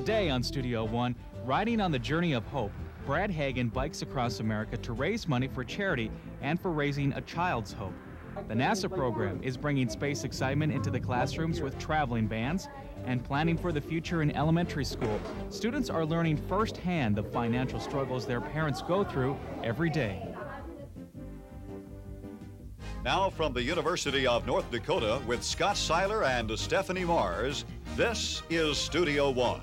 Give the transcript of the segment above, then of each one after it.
Today on Studio One, riding on the journey of hope, Brad Hagen bikes across America to raise money for charity and for raising a child's hope. The NASA program is bringing space excitement into the classrooms with traveling bands and planning for the future in elementary school. Students are learning firsthand the financial struggles their parents go through every day. Now from the University of North Dakota with Scott Seiler and Stephanie Mars, this is Studio One.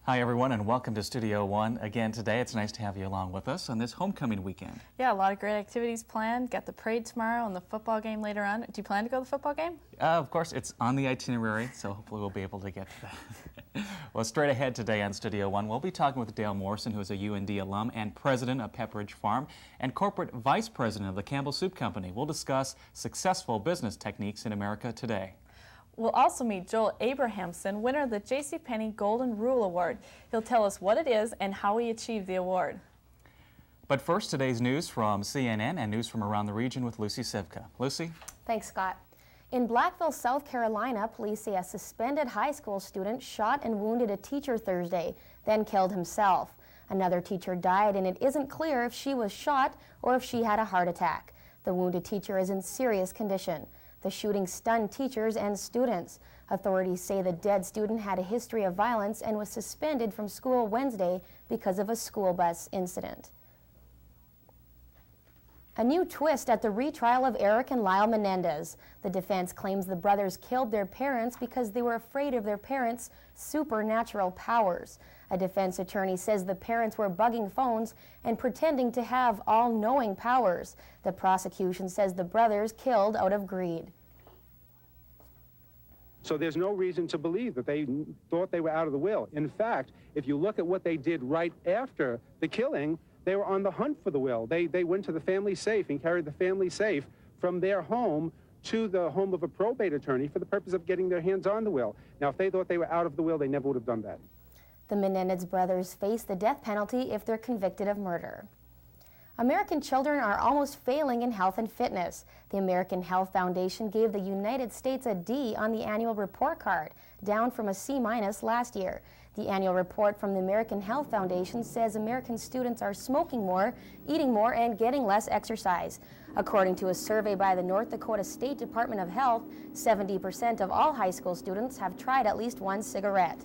Hi everyone, and welcome to Studio One again today. It's nice to have you along with us on this homecoming weekend. Yeah, a lot of great activities planned. Got the parade tomorrow and the football game later on. Do you plan to go to the football game? Of course, it's on the itinerary, so hopefully we'll be able to get to that. Well, straight ahead today on Studio One, we'll be talking with Dale Morrison, who is a UND alum and president of Pepperidge Farm and corporate vice president of the Campbell Soup Company. We'll discuss successful business techniques in America today. We'll also meet Joel Abrahamson, winner of the JCPenney Golden Rule Award. He'll tell us what it is and how he achieved the award. But first, today's news from CNN and news from around the region with Lucy Sivka. Lucy? Thanks, Scott. In Blackville, South Carolina, police say a suspended high school student shot and wounded a teacher Thursday, then killed himself. Another teacher died, and it isn't clear if she was shot or if she had a heart attack. The wounded teacher is in serious condition. The shooting stunned teachers and students. Authorities say the dead student had a history of violence and was suspended from school Wednesday because of a school bus incident. A new twist at the retrial of Eric and Lyle Menendez. The defense claims the brothers killed their parents because they were afraid of their parents' supernatural powers. A defense attorney says the parents were bugging phones and pretending to have all-knowing powers. The prosecution says the brothers killed out of greed. So there's no reason to believe that they thought they were out of the will. In fact, if you look at what they did right after the killing, they were on the hunt for the will. They went to the family safe and carried the family safe from their home to the home of a probate attorney for the purpose of getting their hands on the will. Now, if they thought they were out of the will, they never would have done that. The Menendez brothers face the death penalty if they're convicted of murder. American children are almost failing in health and fitness. The American Health Foundation gave the United States a D on the annual report card, down from a C- last year. The annual report from the American Health Foundation says American students are smoking more, eating more, and getting less exercise. According to a survey by the North Dakota State Department of Health, 70% of all high school students have tried at least one cigarette.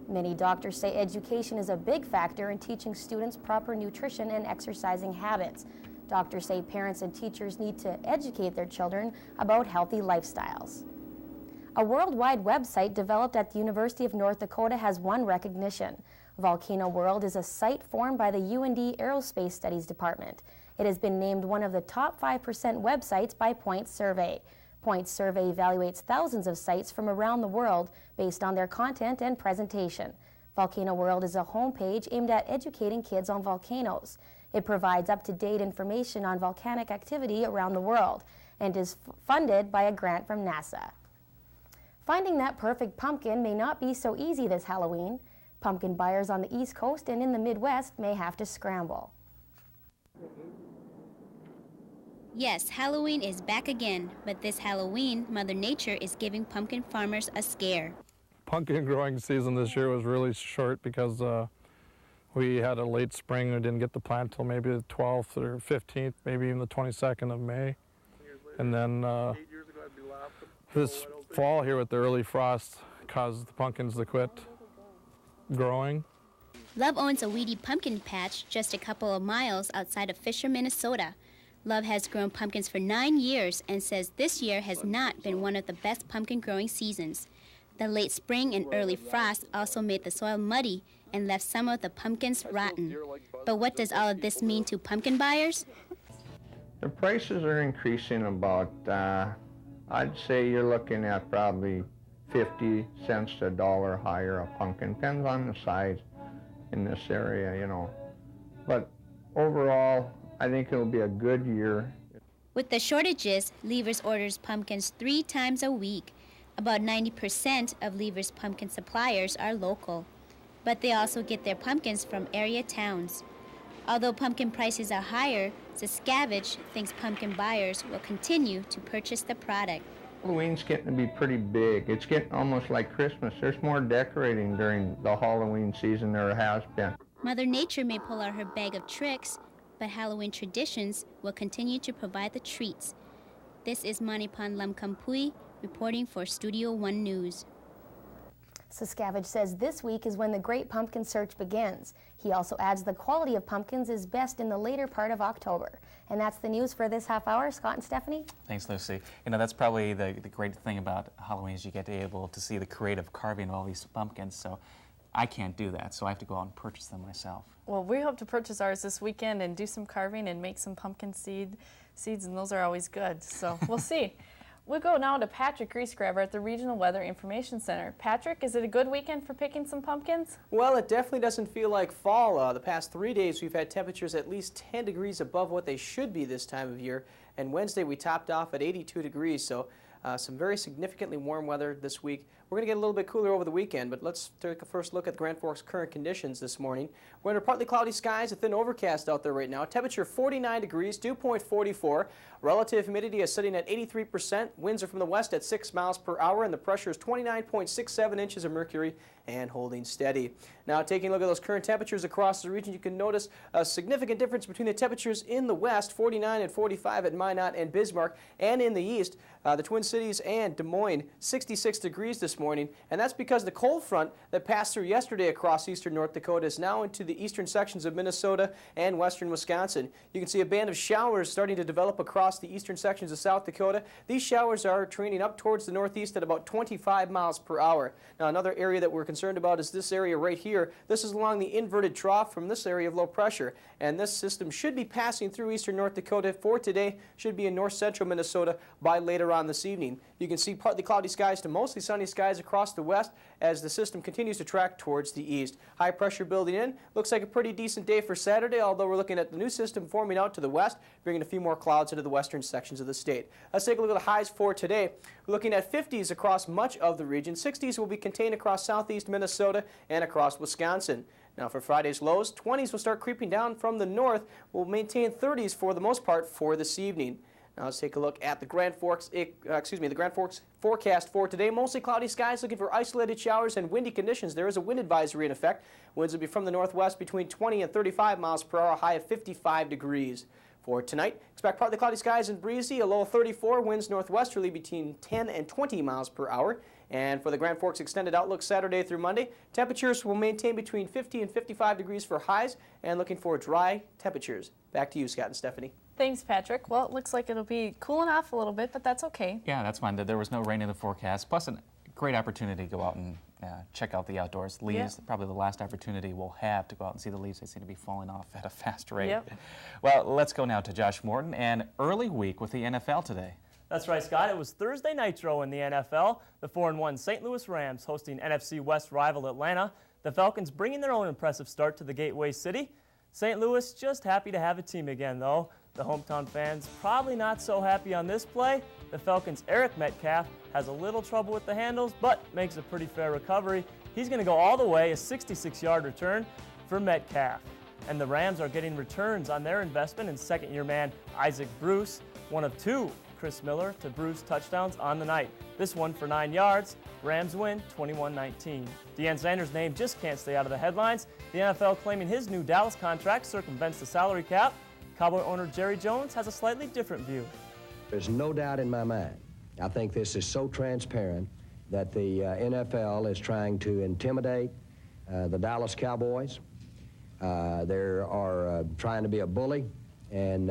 Many doctors say education is a big factor in teaching students proper nutrition and exercising habits. Doctors say parents and teachers need to educate their children about healthy lifestyles. A worldwide website developed at the University of North Dakota has won recognition. Volcano World is a site formed by the UND Aerospace Studies Department. It has been named one of the top 5% websites by Points Survey. Points Survey evaluates thousands of sites from around the world based on their content and presentation. Volcano World is a homepage aimed at educating kids on volcanoes. It provides up-to-date information on volcanic activity around the world and is funded by a grant from NASA. Finding that perfect pumpkin may not be so easy this Halloween. Pumpkin buyers on the East Coast and in the Midwest may have to scramble. Yes, Halloween is back again, but this Halloween, Mother Nature is giving pumpkin farmers a scare. Pumpkin growing season this year was really short because we had a late spring. We didn't get the plant till maybe the 12th or 15th, maybe even the 22nd of May. And then this fall here with the early frost caused the pumpkins to quit growing. Love owns a weedy pumpkin patch just a couple of miles outside of Fisher, Minnesota. Love has grown pumpkins for 9 years and says this year has not been one of the best pumpkin growing seasons. The late spring and early frost also made the soil muddy and left some of the pumpkins rotten. But what does all of this mean to pumpkin buyers? The prices are increasing about, I'd say you're looking at probably 50 cents to $1 higher a pumpkin. Depends on the size in this area, you know. But overall, I think it'll be a good year. With the shortages, Lever's orders pumpkins 3 times a week. About 90% of Lever's pumpkin suppliers are local, but they also get their pumpkins from area towns. Although pumpkin prices are higher, Saskavage thinks pumpkin buyers will continue to purchase the product. Halloween's getting to be pretty big. It's getting almost like Christmas. There's more decorating during the Halloween season than there has been. Mother Nature may pull out her bag of tricks, but Halloween traditions will continue to provide the treats. This is Manipan Lamkampui reporting for Studio One News. Saskavage says this week is when the Great Pumpkin Search begins. He also adds the quality of pumpkins is best in the later part of October. And that's the news for this half hour. Scott and Stephanie? Thanks, Lucy. You know, that's probably the great thing about Halloween is you get to be able to see the creative carving of all these pumpkins. So I can't do that, so I have to go out and purchase them myself. Well, we hope to purchase ours this weekend and do some carving and make some pumpkin seeds, and those are always good. So we'll see. We'll go now to Patrick Griesgraber at the Regional Weather Information Center. Patrick, is it a good weekend for picking some pumpkins? Well, it definitely doesn't feel like fall. The past 3 days we've had temperatures at least 10 degrees above what they should be this time of year. And Wednesday we topped off at 82 degrees, so some very significantly warm weather this week. We're going to get a little bit cooler over the weekend, but let's take a first look at the Grand Forks' current conditions this morning. We're under partly cloudy skies, a thin overcast out there right now. Temperature 49 degrees, dew point 44. Relative humidity is sitting at 83%. Winds are from the west at 6 miles per hour, and the pressure is 29.67 inches of mercury and holding steady. Now, taking a look at those current temperatures across the region, you can notice a significant difference between the temperatures in the west, 49 and 45 at Minot and Bismarck, and in the east, the Twin Cities and Des Moines, 66 degrees this morning, and that's because the cold front that passed through yesterday across eastern North Dakota is now into the eastern sections of Minnesota and western Wisconsin. You can see a band of showers starting to develop across the eastern sections of South Dakota. These showers are trending up towards the northeast at about 25 miles per hour. Now, another area that we're concerned about is this area right here. This is along the inverted trough from this area of low pressure, and this system should be passing through eastern North Dakota for today, should be in north central Minnesota by later on this evening. You can see partly cloudy skies to mostly sunny skies across the west as the system continues to track towards the east. High pressure building in. Looks like a pretty decent day for Saturday, although we're looking at the new system forming out to the west, bringing a few more clouds into the western sections of the state. Let's take a look at the highs for today. We're looking at 50s across much of the region. 60s will be contained across southeast Minnesota and across Wisconsin. Now for Friday's lows, 20s will start creeping down from the north. We'll maintain 30s for the most part for this evening. Now let's take a look at the Grand Forks, forecast for today. Mostly cloudy skies, looking for isolated showers and windy conditions. There is a wind advisory in effect. Winds will be from the northwest between 20 and 35 miles per hour, high of 55 degrees. For tonight, expect partly cloudy skies and breezy, a low of 34, winds northwesterly between 10 and 20 miles per hour. And for the Grand Forks extended outlook Saturday through Monday, temperatures will maintain between 50 and 55 degrees for highs and looking for dry temperatures. Back to you, Scott and Stephanie. Thanks, Patrick. Well, it looks like it'll be cooling off a little bit, but that's okay. Yeah, that's fine. There was no rain in the forecast, plus a great opportunity to go out and check out the outdoors. Leaves, probably the last opportunity we'll have to go out and see the leaves. They seem to be falling off at a fast rate. Yep. Well, let's go now to Josh Morton, and early week with the NFL today. That's right, Scott. It was Thursday Nitro in the NFL. The 4-1 St. Louis Rams hosting NFC West rival Atlanta. The Falcons bringing their own impressive start to the Gateway City. St. Louis just happy to have a team again, though. The hometown fans probably not so happy on this play. The Falcons' Eric Metcalf has a little trouble with the handles, but makes a pretty fair recovery. He's going to go all the way, a 66-yard return for Metcalf. And the Rams are getting returns on their investment in second-year man Isaac Bruce, one of two Chris Miller to Bruce touchdowns on the night. This one for 9 yards. Rams win 21-19. Deion Sanders' name just can't stay out of the headlines. The NFL claiming his new Dallas contract circumvents the salary cap. Cowboy owner Jerry Jones has a slightly different view. There's no doubt in my mind. I think this is so transparent that the NFL is trying to intimidate the Dallas Cowboys. They are trying to be a bully, and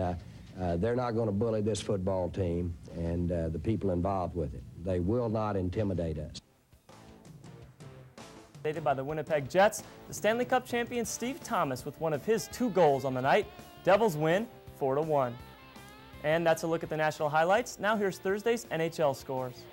they're not going to bully this football team and the people involved with it. They will not intimidate us. Stated by the Winnipeg Jets, the Stanley Cup champion Steve Thomas with one of his 2 goals on the night. Devils win 4-1. And that's a look at the national highlights. Now here's Thursday's NHL scores.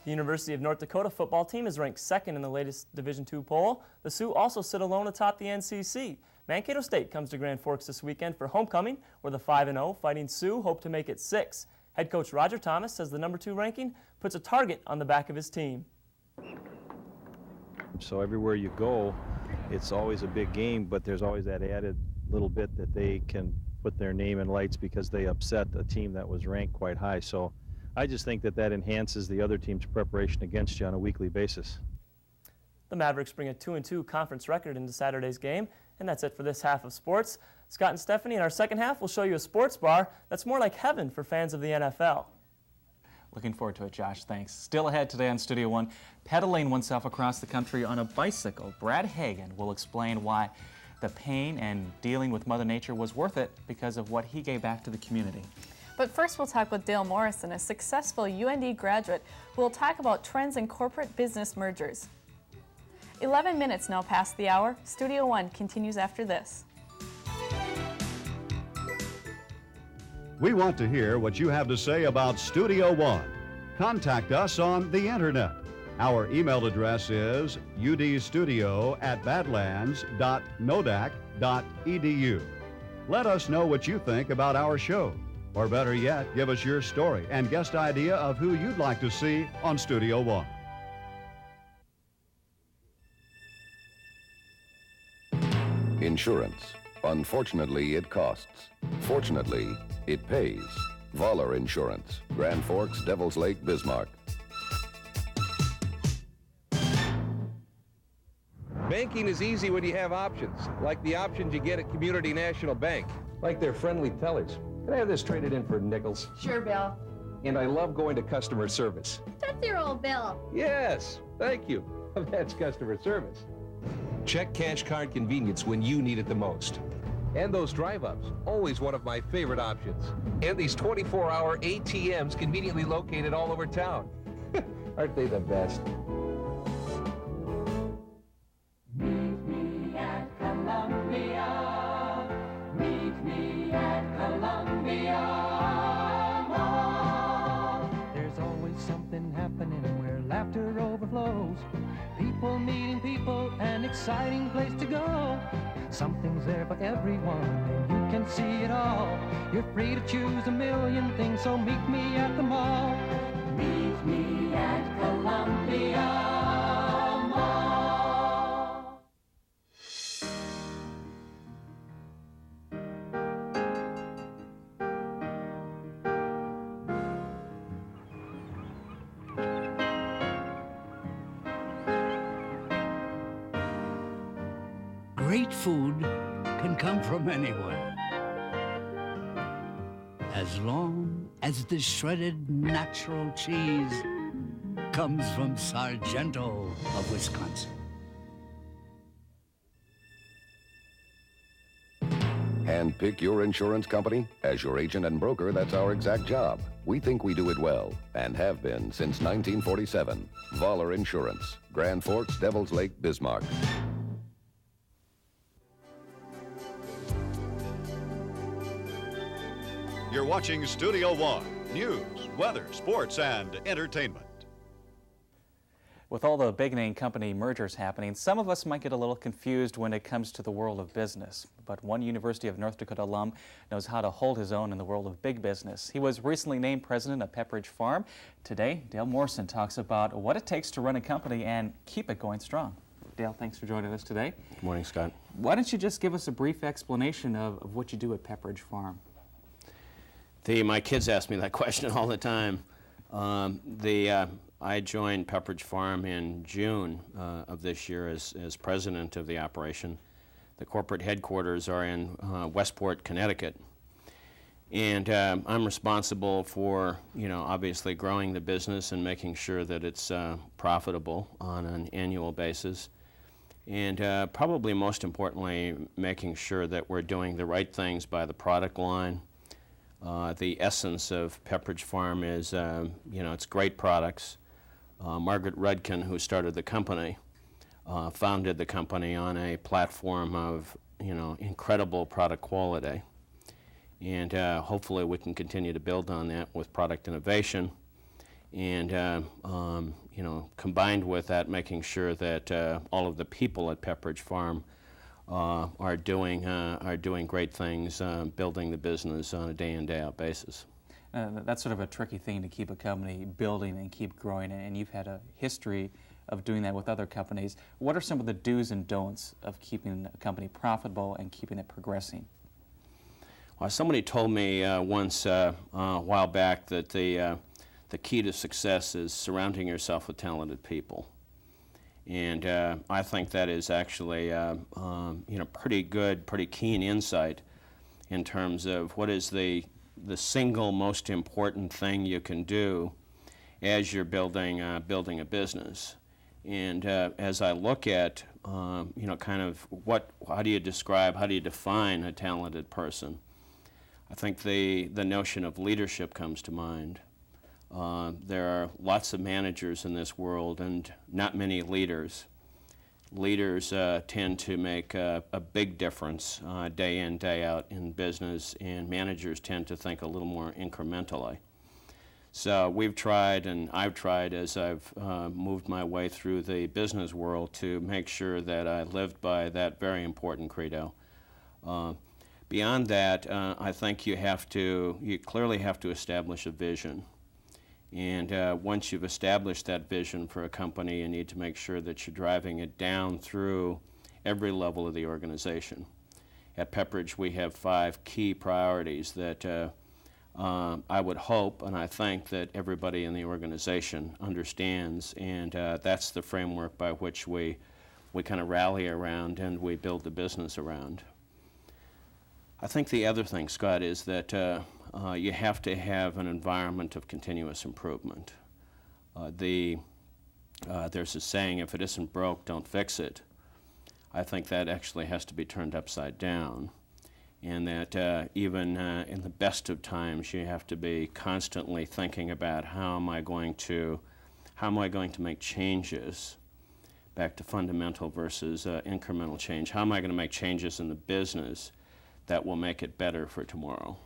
The University of North Dakota football team is ranked second in the latest Division II poll. The Sioux also sit alone atop the NCC. Mankato State comes to Grand Forks this weekend for homecoming, where the 5-0 Fighting Sioux hope to make it 6. Head coach Roger Thomas says the number 2 ranking puts a target on the back of his team. So everywhere you go, it's always a big game, but there's always that added little bit that they can put their name in lights because they upset a team that was ranked quite high. So I just think that enhances the other team's preparation against you on a weekly basis. The Mavericks bring a 2-2 conference record into Saturday's game, and that's it for this half of sports. Scott and Stephanie, in our second half, will show you a sports bar that's more like heaven for fans of the NFL. Looking forward to it, Josh. Thanks. Still ahead today on Studio One, pedaling oneself across the country on a bicycle. Brad Hagen will explain why the pain and dealing with Mother Nature was worth it because of what he gave back to the community. But first we'll talk with Dale Morrison, a successful UND graduate who will talk about trends in corporate business mergers. 11 minutes now past the hour. Studio One continues after this. We want to hear what you have to say about Studio One. Contact us on the internet. Our email address is udstudio@badlands.nodac.edu. Let us know what you think about our show. Or better yet, give us your story and guest idea of who you'd like to see on Studio One. Insurance. Unfortunately, it costs. Fortunately, it pays. Voller Insurance. Grand Forks, Devil's Lake, Bismarck. Banking is easy when you have options, like the options you get at Community National Bank. Like their friendly tellers. Can I have this traded in for nickels? Sure, Bill. And I love going to customer service. That's your old Bill. Yes, thank you. That's customer service. Check cash card convenience when you need it the most. And those drive-ups, always one of my favorite options. And these 24-hour ATMs conveniently located all over town. Aren't they the best? Meet me at Columbia. Meet me at Columbia Mall. There's always something happening where laughter overflows. People meeting people, an exciting place to go. Something's there for everyone, and you can see it all. You're free to choose a million things, so meet me at the mall. Meet me at Columbia Mall. Great food can come from anywhere, as long as the shredded natural cheese comes from Sargento of Wisconsin. Handpick your insurance company? As your agent and broker, that's our exact job. We think we do it well, and have been since 1947. Voller Insurance. Grand Forks, Devil's Lake, Bismarck. You're watching Studio One. News, weather, sports, and entertainment. With all the big-name company mergers happening, some of us might get a little confused when it comes to the world of business. But one University of North Dakota alum knows how to hold his own in the world of big business. He was recently named president of Pepperidge Farm. Today, Dale Morrison talks about what it takes to run a company and keep it going strong. Dale, thanks for joining us today. Good morning, Scott. Why don't you just give us a brief explanation of what you do at Pepperidge Farm? My kids ask me that question all the time. I joined Pepperidge Farm in June of this year as president of the operation. The corporate headquarters are in Westport, Connecticut. And I'm responsible for, obviously growing the business and making sure that it's profitable on an annual basis. And probably most importantly, making sure that we're doing the right things by the product line. The essence of Pepperidge Farm is, it's great products. Margaret Rudkin, who started the company, founded the company on a platform of, incredible product quality. And hopefully we can continue to build on that with product innovation. And you know, combined with that, making sure that all of the people at Pepperidge Farm are doing great things, building the business on a day-in, day-out basis. That's sort of a tricky thing to keep a company building and keep growing, and you've had a history of doing that with other companies. What are some of the do's and don'ts of keeping a company profitable and keeping it progressing? Well, somebody told me once a while back that the key to success is surrounding yourself with talented people. And I think that is actually you know, pretty good, pretty keen insight in terms of what is the single most important thing you can do as you're building a business. And as I look at you know, kind of how do you define a talented person? I think the notion of leadership comes to mind. There are lots of managers in this world and not many leaders. Leaders tend to make a big difference day in, day out in business, and managers tend to think a little more incrementally. So we've tried, and I've tried as I've moved my way through the business world, to make sure that I lived by that very important credo. Beyond that, I think you clearly have to establish a vision. And once you've established that vision for a company, you need to make sure that you're driving it down through every level of the organization. At Pepperidge, we have 5 key priorities that I would hope and I think that everybody in the organization understands, and that's the framework by which we kind of rally around and we build the business around. I think the other thing, Scott, is that you have to have an environment of continuous improvement. There's a saying, if it isn't broke, don't fix it. I think that actually has to be turned upside down, and that even in the best of times, you have to be constantly thinking about how am I going to make changes, back to fundamental versus incremental change. How am I going to make changes in the business that will make it better for tomorrow?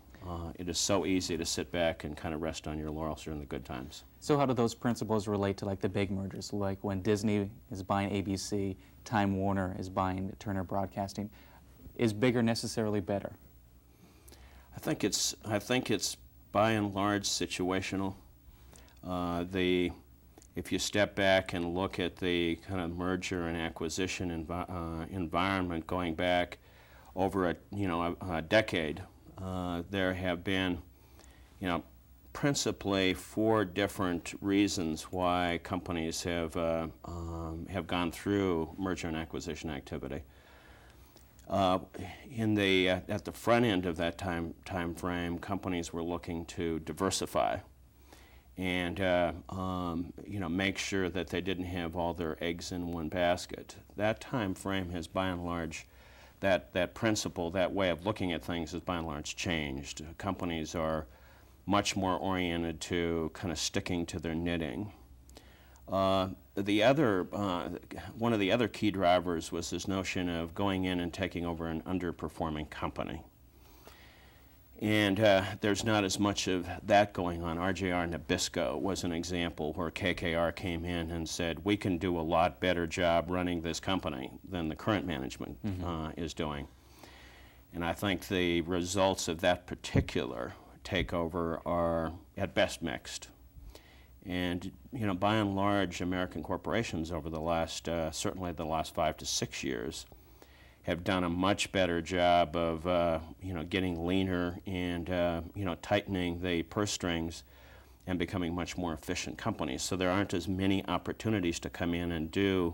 It is so easy to sit back and kind of rest on your laurels during the good times. So how do those principles relate to like the big mergers, like when Disney is buying ABC, Time Warner is buying Turner Broadcasting? Is bigger necessarily better? I think it's by and large situational. If you step back and look at the kind of merger and acquisition environment going back over a decade, there have been, principally 4 different reasons why companies have gone through merger and acquisition activity. At the front end of that time frame, companies were looking to diversify and make sure that they didn't have all their eggs in one basket. That time frame has, by and large, that principle, that way of looking at things has by and large changed. Companies are much more oriented to kind of sticking to their knitting. One of the other key drivers was this notion of going in and taking over an underperforming company. And there's not as much of that going on. RJR Nabisco was an example where KKR came in and said, we can do a lot better job running this company than the current management is doing. And I think the results of that particular takeover are at best mixed. And by and large, American corporations over the last, certainly the last 5 to 6 years, have done a much better job of getting leaner and tightening the purse strings and becoming much more efficient companies. So there aren't as many opportunities to come in and do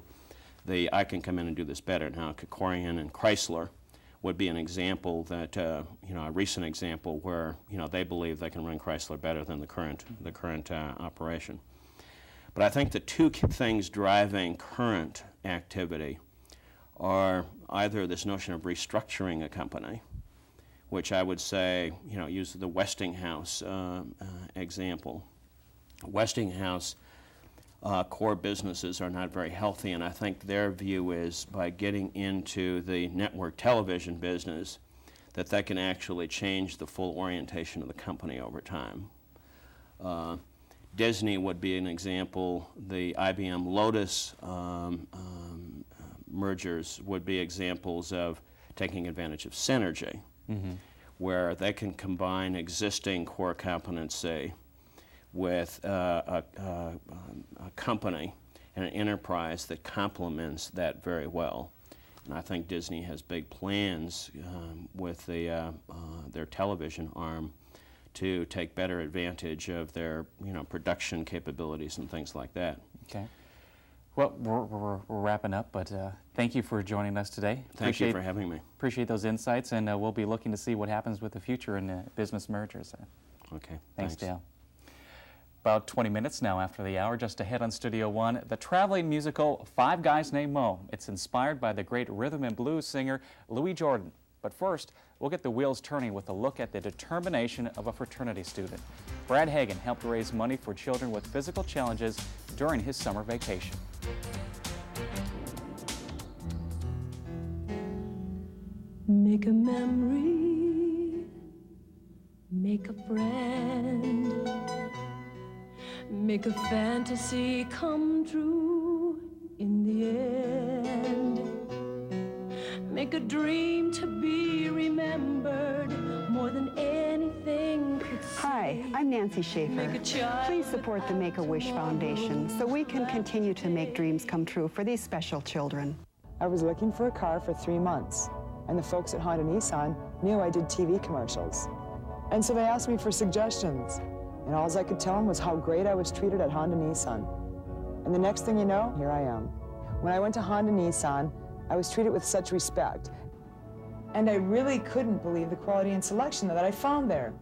I can come in and do this better. Now, Kerkorian and Chrysler would be an example that a recent example where they believe they can run Chrysler better than the current operation. But I think the 2 things driving current activity are either this notion of restructuring a company, which I would say, use the Westinghouse example. Westinghouse core businesses are not very healthy, and I think their view is by getting into the network television business that can actually change the full orientation of the company over time. Disney would be an example. The IBM Lotus mergers would be examples of taking advantage of synergy, where they can combine existing core competency with a company and an enterprise that complements that very well. And I think Disney has big plans with their television arm to take better advantage of their production capabilities and things like that. Okay. Well, we're wrapping up, but thank you for joining us today. Thank you for having me. Appreciate those insights, and we'll be looking to see what happens with the future in business mergers. Okay. Thanks, Dale. About 20 minutes now after the hour, just ahead on Studio One, the traveling musical Five Guys Named Mo. It's inspired by the great rhythm and blues singer Louis Jordan. But first, we'll get the wheels turning with a look at the determination of a fraternity student. Brad Hagen helped raise money for children with physical challenges during his summer vacation. Make a memory, make a friend, make a fantasy come true in the end. Make a dream to be remembered more than anything could say. Hi, I'm Nancy Schaefer. Please support the Make-A-Wish Foundation so we can continue to make dreams come true for these special children. I was looking for a car for 3 months, and the folks at Honda Nissan knew I did TV commercials. And so they asked me for suggestions, and all I could tell them was how great I was treated at Honda Nissan. And the next thing you know, here I am. When I went to Honda Nissan, I was treated with such respect. And I really couldn't believe the quality and selection that I found there.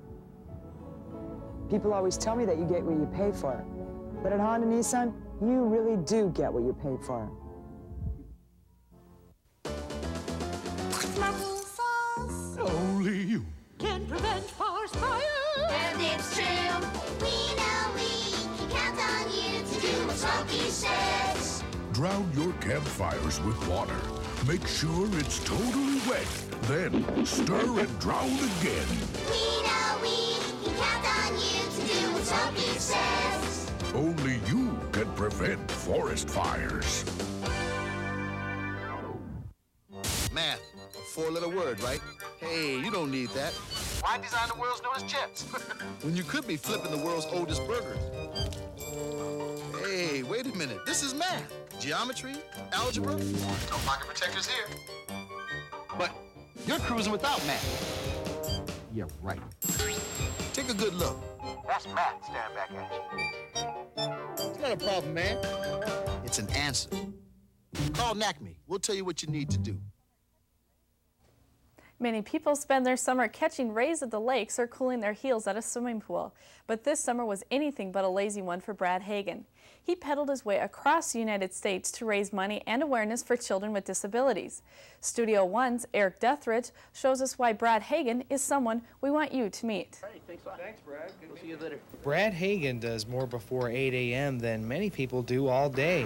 People always tell me that you get what you pay for. But at Honda Nissan, you really do get what you pay for. Only you can prevent forest fires. And it's true. We know we can count on you to do what Smokey says. drown your campfires with water. Make sure it's totally wet. Then stir and drown again. We know we can count on you to do what Smokey says. Only you can prevent forest fires. Math, a four-letter word, right? Hey, you don't need that. Why design the world's newest chips? When you could be flipping the world's oldest burgers. Hey, wait a minute. This is math. Geometry, algebra. No pocket protectors here. But you're cruising without math. Yeah, right. Take a good look. That's math staring back at you. It's not a problem, man. It's an answer. Call NACME. We'll tell you what you need to do. Many people spend their summer catching rays at the lakes or cooling their heels at a swimming pool. But this summer was anything but a lazy one for Brad Hagen. He pedaled his way across the United States to raise money and awareness for children with disabilities. Studio One's Eric Dethridge shows us why Brad Hagen is someone we want you to meet. Thanks, Brad. Good to see you later. Brad Hagen does more before 8 a.m. than many people do all day.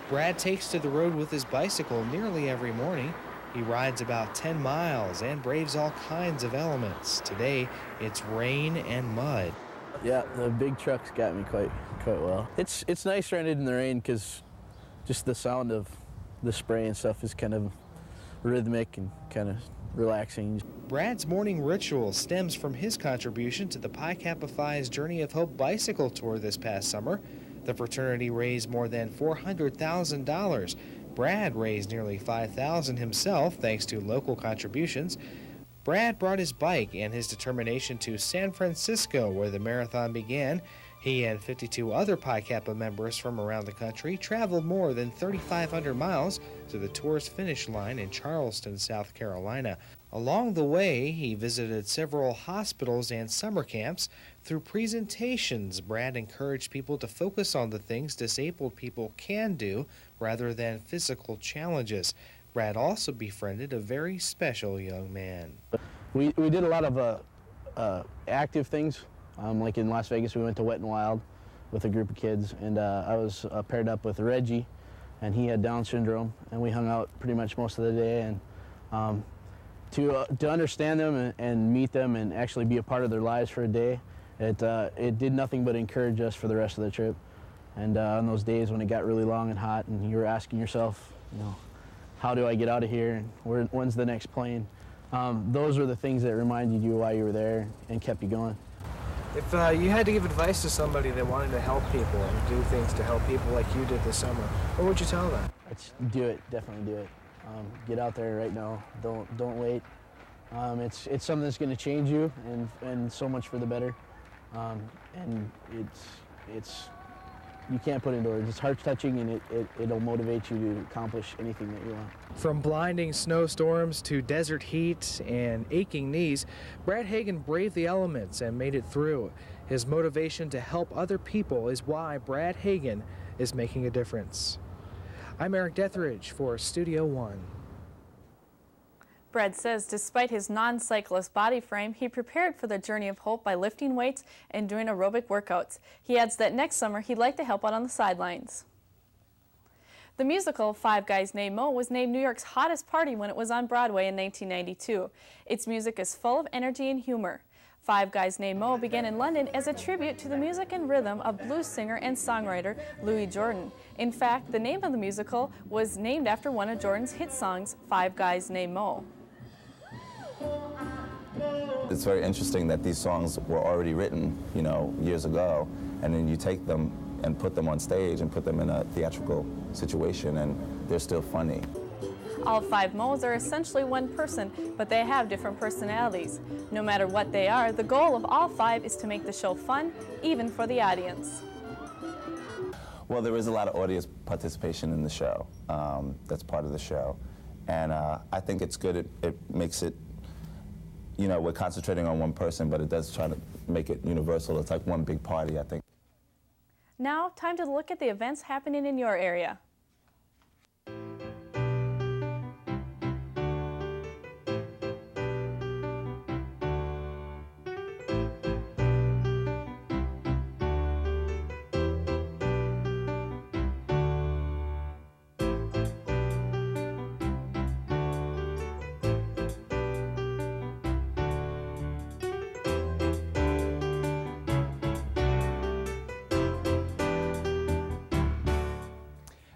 Brad takes to the road with his bicycle nearly every morning. He rides about 10 miles and braves all kinds of elements. Today, it's rain and mud. Yeah, the big trucks got me quite well. It's nice riding in the rain because just the sound of the spray and stuff is kind of rhythmic and kind of relaxing. Brad's morning ritual stems from his contribution to the Pi Kappa Phi's Journey of Hope bicycle tour this past summer. The fraternity raised more than $400,000. Brad raised nearly $5,000 himself thanks to local contributions. Brad brought his bike and his determination to San Francisco, where the marathon began. He and 52 other Pi Kappa members from around the country traveled more than 3,500 miles to the tour's finish line in Charleston, South Carolina. Along the way, he visited several hospitals and summer camps. Through presentations, Brad encouraged people to focus on the things disabled people can do rather than physical challenges. Brad also befriended a very special young man. We did a lot of active things. Like in Las Vegas, we went to Wet n Wild with a group of kids, and I was paired up with Reggie, and he had Down syndrome, and we hung out pretty much most of the day. And to understand them and meet them and actually be a part of their lives for a day, It did nothing but encourage us for the rest of the trip. And on those days when it got really long and hot and you were asking yourself, how do I get out of here? And when's the next plane? Those were the things that reminded you why you were there and kept you going. If you had to give advice to somebody that wanted to help people and do things to help people like you did this summer, what would you tell them? Do it, definitely do it. Get out there right now. Don't wait. It's something that's going to change you and so much for the better. And you can't put into words. It's heart-touching, and it'll motivate you to accomplish anything that you want. From blinding snowstorms to desert heat and aching knees, Brad Hagen braved the elements and made it through. His motivation to help other people is why Brad Hagen is making a difference. I'm Eric Detheridge for Studio One. Brad says despite his non-cyclist body frame, he prepared for the journey of hope by lifting weights and doing aerobic workouts. He adds that next summer he'd like to help out on the sidelines. The musical Five Guys Named Mo was named New York's hottest party when it was on Broadway in 1992. Its music is full of energy and humor. Five Guys Named Mo began in London as a tribute to the music and rhythm of blues singer and songwriter Louis Jordan. In fact, the name of the musical was named after one of Jordan's hit songs, Five Guys Named Mo. It's very interesting that these songs were already written, years ago, and then you take them and put them on stage and put them in a theatrical situation, and they're still funny. All five Mo's are essentially one person, but they have different personalities. No matter what they are, the goal of all five is to make the show fun, even for the audience. Well, there is a lot of audience participation in the show. That's part of the show. And I think it's good. It makes it, we're concentrating on one person, but it does try to make it universal. It's like one big party, I think. Now, time to look at the events happening in your area.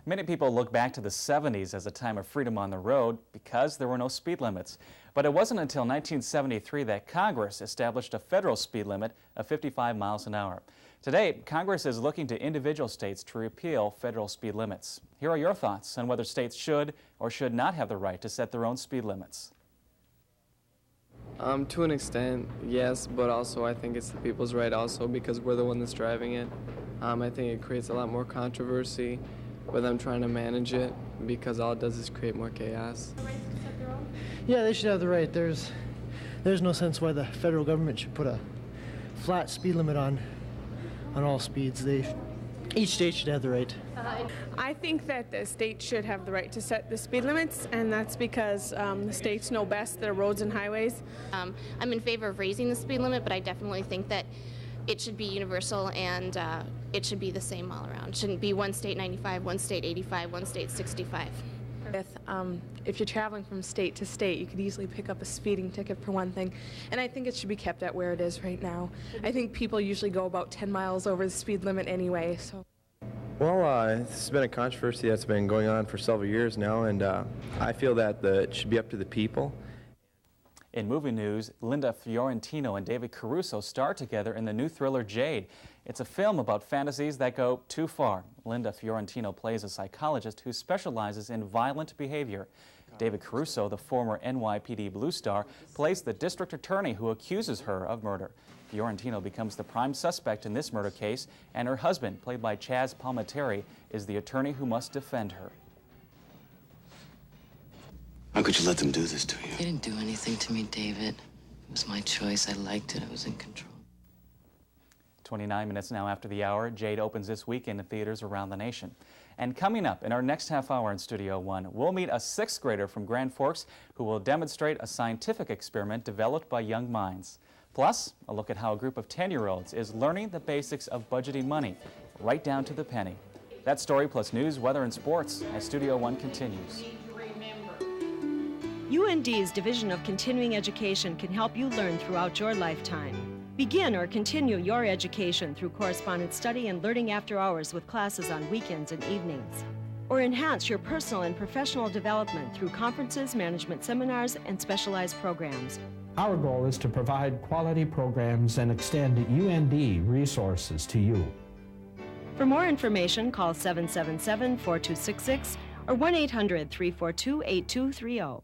Many people look back to the 70s as a time of freedom on the road because there were no speed limits. But it wasn't until 1973 that Congress established a federal speed limit of 55 miles an hour. Today, Congress is looking to individual states to repeal federal speed limits. Here are your thoughts on whether states should or should not have the right to set their own speed limits. To an extent, yes, but also I think it's the people's right also because we're the one that's driving it. I think it creates a lot more controversy with them trying to manage it because all it does is create more chaos. Yeah, they should have the right. There's no sense why the federal government should put a flat speed limit on all speeds. Each state should have the right. I think that the state should have the right to set the speed limits, and that's because the states know best their roads and highways. I'm in favor of raising the speed limit, but I definitely think that it should be universal and it should be the same all around. It shouldn't be one state 95, one state 85, one state 65. If you're traveling from state to state, you could easily pick up a speeding ticket for one thing, and I think it should be kept at where it is right now. I think people usually go about 10 miles over the speed limit anyway. So. Well, this has been a controversy that's been going on for several years now, and I feel that it should be up to the people. In movie news, Linda Fiorentino and David Caruso star together in the new thriller Jade. It's a film about fantasies that go too far. Linda Fiorentino plays a psychologist who specializes in violent behavior. David Caruso, the former NYPD Blue star, plays the district attorney who accuses her of murder. Fiorentino becomes the prime suspect in this murder case, and her husband, played by Chaz Palminteri, is the attorney who must defend her. How could you let them do this to you? They didn't do anything to me, David. It was my choice. I liked it. I was in control. 29 minutes now after the hour, Jade opens this weekend in theaters around the nation. And coming up in our next half hour in Studio One, we'll meet a sixth grader from Grand Forks who will demonstrate a scientific experiment developed by young minds. Plus, a look at how a group of 10-year-olds is learning the basics of budgeting money, right down to the penny. That story plus news, weather, and sports as Studio One continues. UND's Division of Continuing Education can help you learn throughout your lifetime. Begin or continue your education through correspondence study and learning after hours with classes on weekends and evenings. Or enhance your personal and professional development through conferences, management seminars, and specialized programs. Our goal is to provide quality programs and extend UND resources to you. For more information, call 777-4266 or 1-800-342-8230.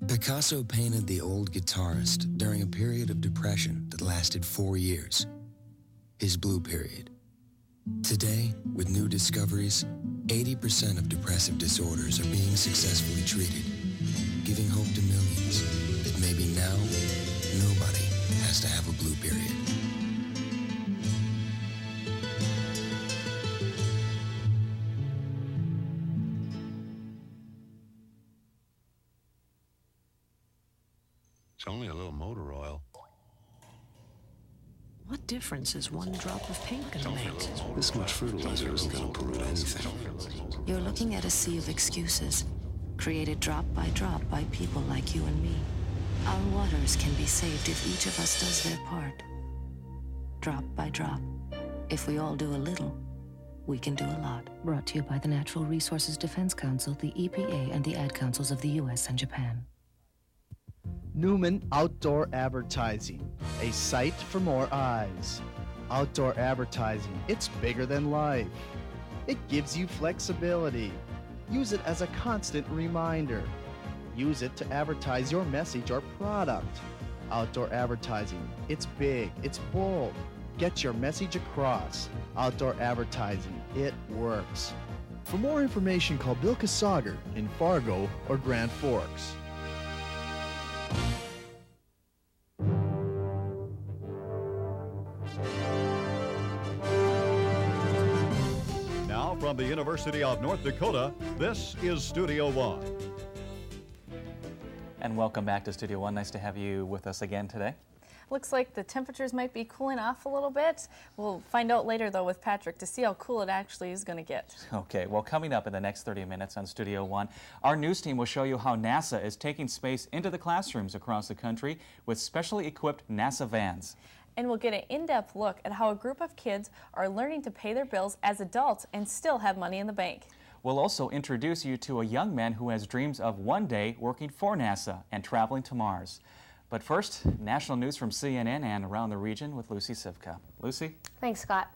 Picasso painted the old guitarist during a period of depression that lasted 4 years, his blue period. Today, with new discoveries, 80% of depressive disorders are being successfully treated, giving hope to millions that maybe now, nobody has to have a blue period. It's only a little motor oil. What difference is one drop of paint gonna make? This much fertilizer isn't gonna pollute anything. You're looking at a sea of excuses, created drop by people like you and me. Our waters can be saved if each of us does their part. Drop by drop. If we all do a little, we can do a lot. Brought to you by the Natural Resources Defense Council, the EPA, and the Ad Councils of the US and Japan. Newman Outdoor Advertising, a sight for more eyes. Outdoor advertising, it's bigger than life. It gives you flexibility. Use it as a constant reminder. Use it to advertise your message or product. Outdoor advertising, it's big, it's bold. Get your message across. Outdoor advertising, it works. For more information, call Bill Kasager in Fargo or Grand Forks. Now from the University of North Dakota, this is Studio One. And welcome back to Studio One. Nice to have you with us again today. Looks like the temperatures might be cooling off a little bit. We'll find out later, though, with Patrick to see how cool it actually is going to get. Okay, well, coming up in the next 30 minutes on Studio One, our news team will show you how NASA is taking space into the classrooms across the country with specially equipped NASA vans. And we'll get an in-depth look at how a group of kids are learning to pay their bills as adults and still have money in the bank. We'll also introduce you to a young man who has dreams of one day working for NASA and traveling to Mars. But first, national news from CNN and around the region with Lucy Sivka. Lucy? Thanks, Scott.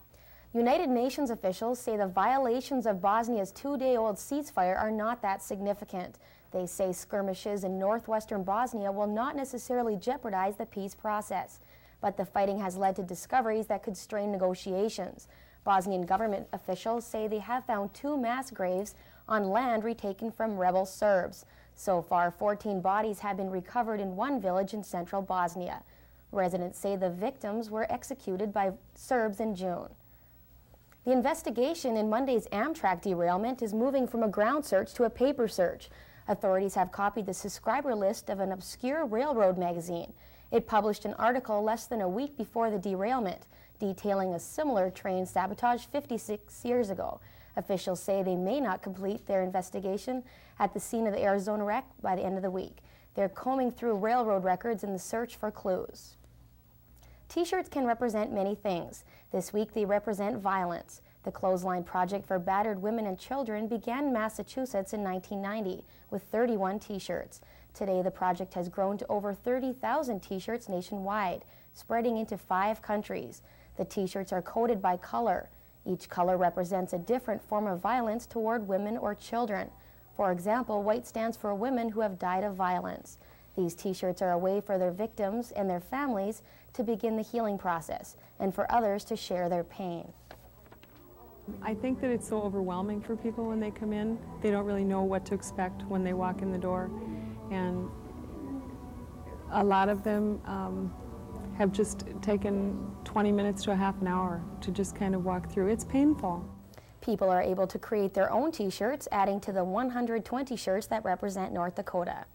United Nations officials say the violations of Bosnia's two-day-old ceasefire are not that significant. They say skirmishes in northwestern Bosnia will not necessarily jeopardize the peace process. But the fighting has led to discoveries that could strain negotiations. Bosnian government officials say they have found 2 mass graves on land retaken from rebel Serbs. So far, 14 bodies have been recovered in one village in central Bosnia. Residents say the victims were executed by Serbs in June. The investigation in Monday's Amtrak derailment is moving from a ground search to a paper search. Authorities have copied the subscriber list of an obscure railroad magazine. It published an article less than a week before the derailment, detailing a similar train sabotage 56 years ago. Officials say they may not complete their investigation at the scene of the Arizona wreck by the end of the week. They're combing through railroad records in the search for clues. T-shirts can represent many things. This week they represent violence. The Clothesline Project for Battered Women and Children began in Massachusetts in 1990 with 31 T-shirts. Today the project has grown to over 30,000 T-shirts nationwide, spreading into 5 countries. The T-shirts are coded by color. Each color represents a different form of violence toward women or children. For example, white stands for women who have died of violence. These T-shirts are a way for their victims and their families to begin the healing process, and for others to share their pain. I think that it's so overwhelming for people when they come in. They don't really know what to expect when they walk in the door. And a lot of them have just taken 20 minutes to a half an hour to just kind of walk through. It's painful. People are able to create their own T-shirts, adding to the 120 shirts that represent North Dakota.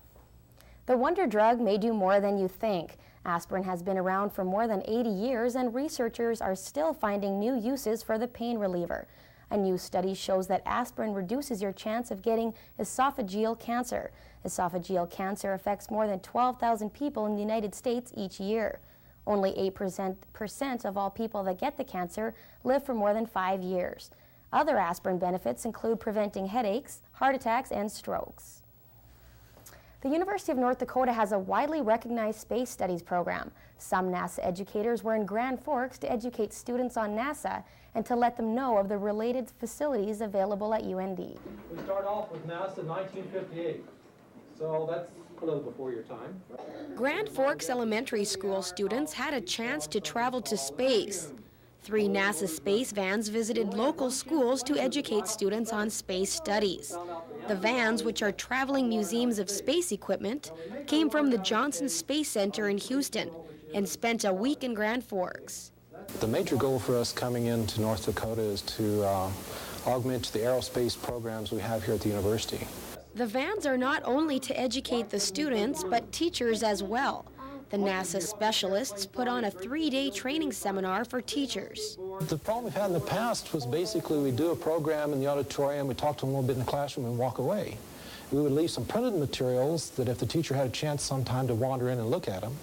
The wonder drug may do more than you think. Aspirin has been around for more than 80 years, and researchers are still finding new uses for the pain reliever. A new study shows that aspirin reduces your chance of getting esophageal cancer. Esophageal cancer affects more than 12,000 people in the United States each year. Only 8% of all people that get the cancer live for more than 5 years. Other aspirin benefits include preventing headaches, heart attacks, and strokes. The University of North Dakota has a widely recognized space studies program. Some NASA educators were in Grand Forks to educate students on NASA and to let them know of the related facilities available at UND. We start off with NASA in 1958, so that's a little before your time. Grand Forks Elementary School students had a chance to travel to space. 3 NASA space vans visited local schools to educate students on space studies. The vans, which are traveling museums of space equipment, came from the Johnson Space Center in Houston and spent a week in Grand Forks. The major goal for us coming into North Dakota is to augment the aerospace programs we have here at the university. The vans are not only to educate the students, but teachers as well. The NASA specialists put on a 3-day training seminar for teachers. The problem we've had in the past was basically we do a program in the auditorium, we talk to them a little bit in the classroom and walk away. We would leave some printed materials that if the teacher had a chance sometime to wander in and look at them.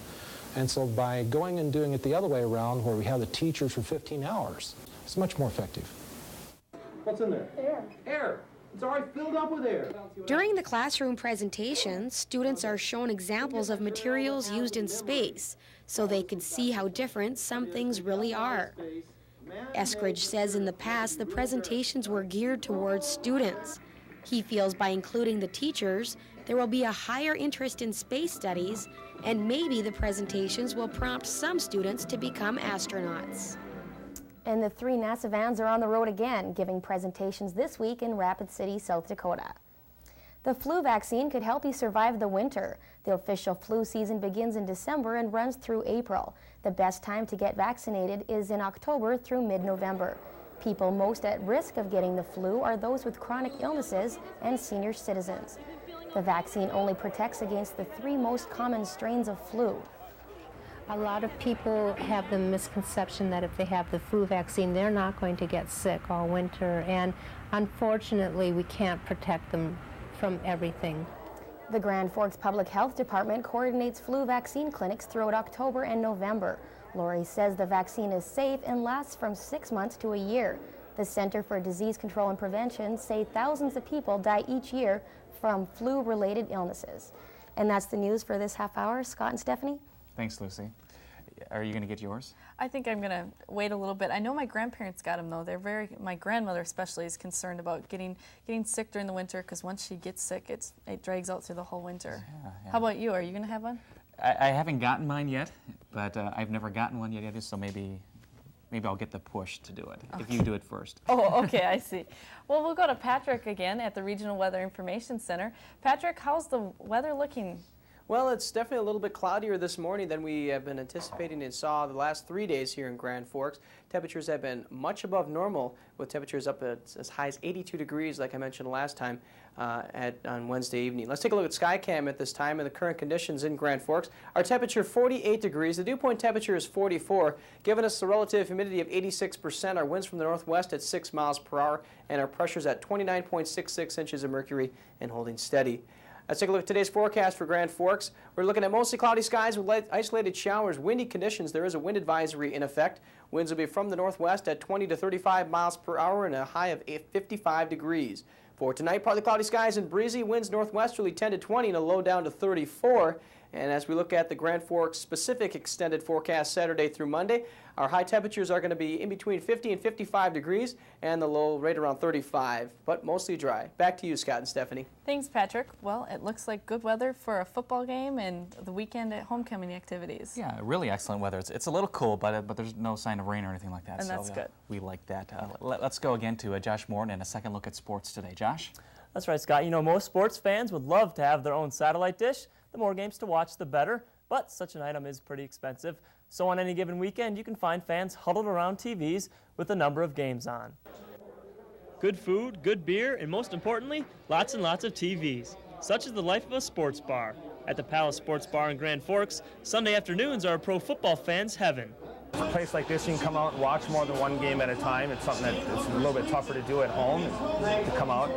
And so by going and doing it the other way around, where we have the teachers for 15 hours, it's much more effective. What's in there? Air. Air. It's already filled up with air. During the classroom presentations, students are shown examples of materials used in space so they can see how different some things really are. Eskridge says in the past the presentations were geared towards students. He feels by including the teachers, there will be a higher interest in space studies, and maybe the presentations will prompt some students to become astronauts. And the 3 NASA vans are on the road again, giving presentations this week in Rapid City, South Dakota. The flu vaccine could help you survive the winter. The official flu season begins in December and runs through April. The best time to get vaccinated is in October through mid-November. People most at risk of getting the flu are those with chronic illnesses and senior citizens. The vaccine only protects against the 3 most common strains of flu. A lot of people have the misconception that if they have the flu vaccine, they're not going to get sick all winter, and unfortunately, we can't protect them from everything. The Grand Forks Public Health Department coordinates flu vaccine clinics throughout October and November. Lori says the vaccine is safe and lasts from 6 months to a year. The Center for Disease Control and Prevention say thousands of people die each year from flu-related illnesses. And that's the news for this half hour. Scott and Stephanie? Thanks, Lucy. Are you going to get yours? I think I'm going to wait a little bit. I know my grandparents got them, though. My grandmother especially is concerned about getting sick during the winter, because once she gets sick, it drags out through the whole winter. Yeah. How about you? Are you going to have one? I haven't gotten mine yet, but I've never gotten one yet either, so maybe I'll get the push to do it, okay, if you do it first. Oh, okay, I see. Well, we'll go to Patrick again at the Regional Weather Information Center. Patrick, how's the weather looking? Well, it's definitely a little bit cloudier this morning than we have been anticipating and saw the last 3 days here in Grand Forks. Temperatures have been much above normal, with temperatures up at as high as 82 degrees, like I mentioned last time, on Wednesday evening. Let's take a look at SkyCam at this time and the current conditions in Grand Forks. Our temperature 48 degrees. The dew point temperature is 44, giving us the relative humidity of 86%. Our winds from the northwest at 6 miles per hour, and our pressures at 29.66 inches of mercury and holding steady. Let's take a look at today's forecast for Grand Forks. We're looking at mostly cloudy skies with isolated showers, windy conditions. There is a wind advisory in effect. Winds will be from the northwest at 20 to 35 miles per hour and a high of 55 degrees. For tonight, partly cloudy skies and breezy. Winds northwesterly 10 to 20 and a low down to 34. And as we look at the Grand Forks specific extended forecast Saturday through Monday, our high temperatures are going to be in between 50 and 55 degrees and the low right around 35, but mostly dry. Back to you, Scott and Stephanie. Thanks, Patrick. Well, it looks like good weather for a football game and the weekend at homecoming activities. Yeah, really excellent weather. It's a little cool, but there's no sign of rain or anything like that. And that's good. We like that. Let's go again to Josh Morton and a second look at sports today. Josh? That's right, Scott. You know, most sports fans would love to have their own satellite dish. The more games to watch, the better, but such an item is pretty expensive. So on any given weekend, you can find fans huddled around TVs with a number of games on. Good food, good beer, and most importantly, lots and lots of TVs. Such is the life of a sports bar. At the Palace Sports Bar in Grand Forks, Sunday afternoons are a pro football fan's heaven. a place like this, you can come out and watch more than one game at a time. It's something that it's a little bit tougher to do at home, to come out,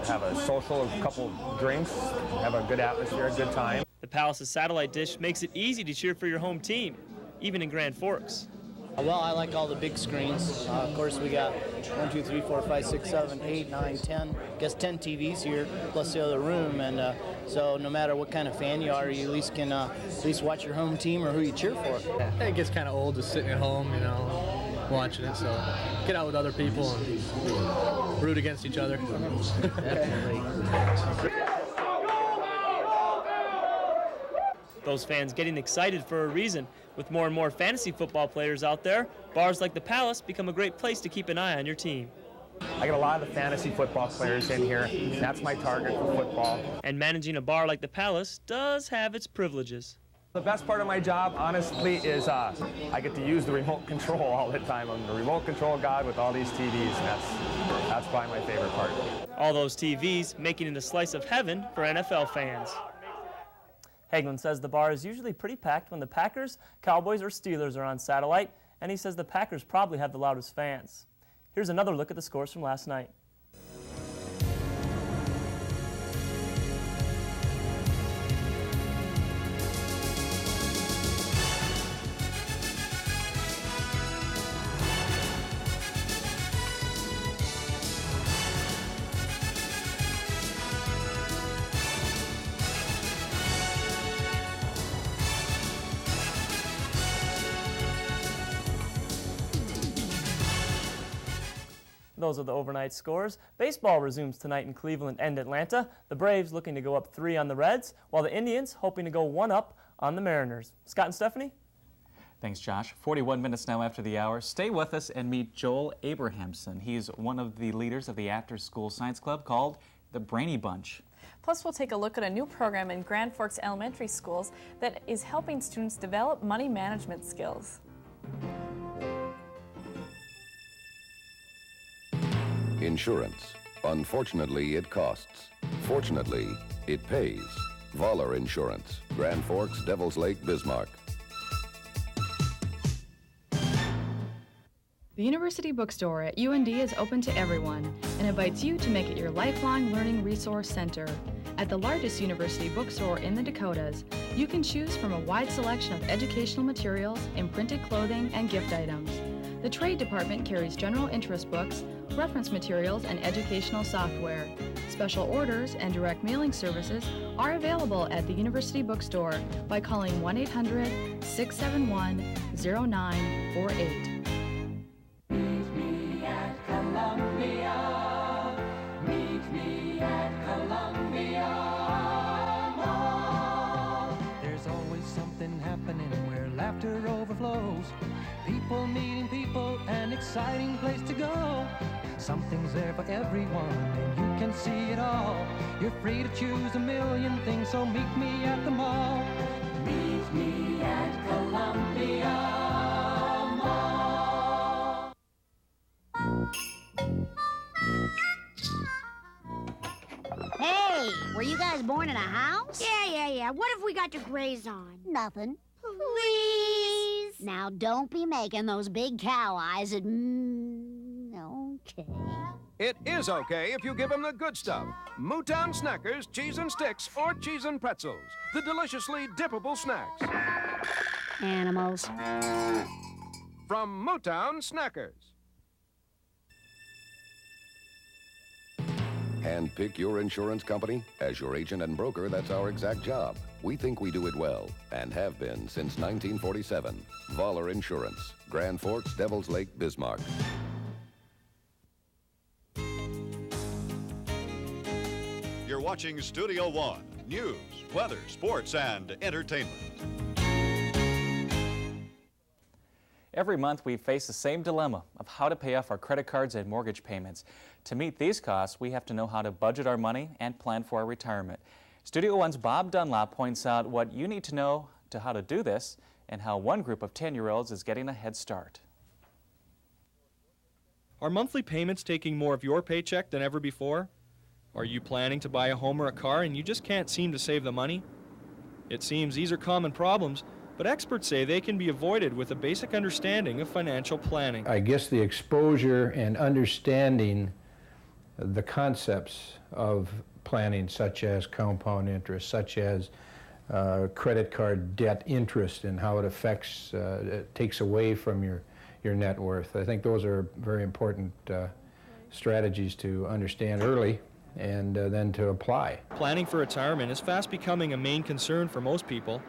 have a social, a couple drinks, have a good atmosphere, a good time. The Palace's satellite dish makes it easy to cheer for your home team, even in Grand Forks. Well, I like all the big screens. Of course, we got 1, 2, 3, 4, 5, 6, 7, 8, 9, 10. I guess 10 TVs here, plus the other room. And so no matter what kind of fan you are, you at least can watch your home team or who you cheer for. It gets kind of old just sitting at home, you know, watching it. So get out with other people and root against each other. Definitely. Those fans getting excited for a reason. With more and more fantasy football players out there, bars like the Palace become a great place to keep an eye on your team. I get a lot of the fantasy football players in here. That's my target for football. And managing a bar like the Palace does have its privileges. The best part of my job, honestly, is I get to use the remote control all the time. I'm the remote control guy with all these TVs, and that's probably my favorite part. All those TVs making it a slice of heaven for NFL fans. Hagen says the bar is usually pretty packed when the Packers, Cowboys, or Steelers are on satellite, and he says the Packers probably have the loudest fans. Here's another look at the scores from last night. Those are the overnight scores. Baseball resumes tonight in Cleveland and Atlanta. The Braves looking to go up 3 on the Reds, while the Indians hoping to go 1 up on the Mariners. Scott and Stephanie? Thanks, Josh. 41 minutes now after the hour. Stay with us and meet Joel Abrahamson. He's one of the leaders of the after-school science club called the Brainy Bunch. Plus, we'll take a look at a new program in Grand Forks Elementary Schools that is helping students develop money management skills. Insurance. Unfortunately, it costs. Fortunately, it pays. Voller Insurance. Grand Forks, Devils Lake, Bismarck. The University Bookstore at UND is open to everyone and invites you to make it your lifelong learning resource center. At the largest university bookstore in the Dakotas, you can choose from a wide selection of educational materials, imprinted clothing, and gift items. The trade department carries general interest books, reference materials, and educational software. Special orders and direct mailing services are available at the University Bookstore by calling 1-800-671-0948. Meet me at Columbia. Meet me at Columbia Mall. There's always something happening where laughter overflows. People meeting people, an exciting place to go. Something's there for everyone, and you can see it all. You're free to choose a million things, so meet me at the mall. Meet me at Columbia Mall. Hey, were you guys born in a house? Yeah. What have we got to graze on? Nothing. Please? Now, don't be making those big cow eyes at okay. It is okay if you give them the good stuff. Mootown Snackers, cheese and sticks, or cheese and pretzels. The deliciously dippable snacks. Animals. From Mootown Snackers. Handpick your insurance company. As your agent and broker, that's our exact job. We think we do it well, and have been since 1947. Voller Insurance. Grand Forks, Devils Lake, Bismarck. You're watching Studio One. News, weather, sports, and entertainment. Every month we face the same dilemma of how to pay off our credit cards and mortgage payments. To meet these costs, we have to know how to budget our money and plan for our retirement. Studio One's Bob Dunlop points out what you need to know to how to do this and how one group of 10-year-olds is getting a head start. Are monthly payments taking more of your paycheck than ever before? Are you planning to buy a home or a car and you just can't seem to save the money? It seems these are common problems, but experts say they can be avoided with a basic understanding of financial planning. I guess the exposure and understanding the concepts of planning, such as compound interest, such as credit card debt interest and how it affects, it takes away from your net worth. I think those are very important strategies to understand early and then to apply. Planning for retirement is fast becoming a main concern for most people.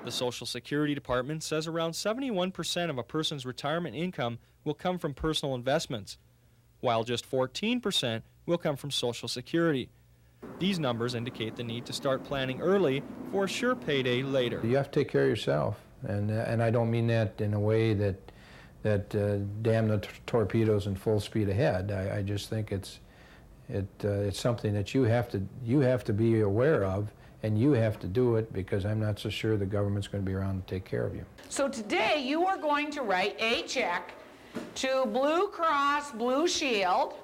The Social Security Department says around 71% of a person's retirement income will come from personal investments, while just 14% will come from Social Security. These numbers indicate the need to start planning early for a sure payday later. You have to take care of yourself, and I don't mean that in a way that damn the torpedoes and full speed ahead. I just think it's something that you have to be aware of, and you have to do it, because I'm not so sure the government's going to be around to take care of you. So today you are going to write a check to Blue Cross Blue Shield,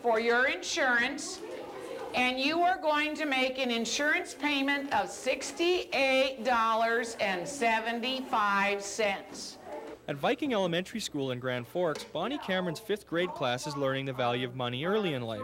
for your insurance, and you are going to make an insurance payment of $68.75. At Viking Elementary School in Grand Forks, Bonnie Cameron's 5th grade class is learning the value of money early in life.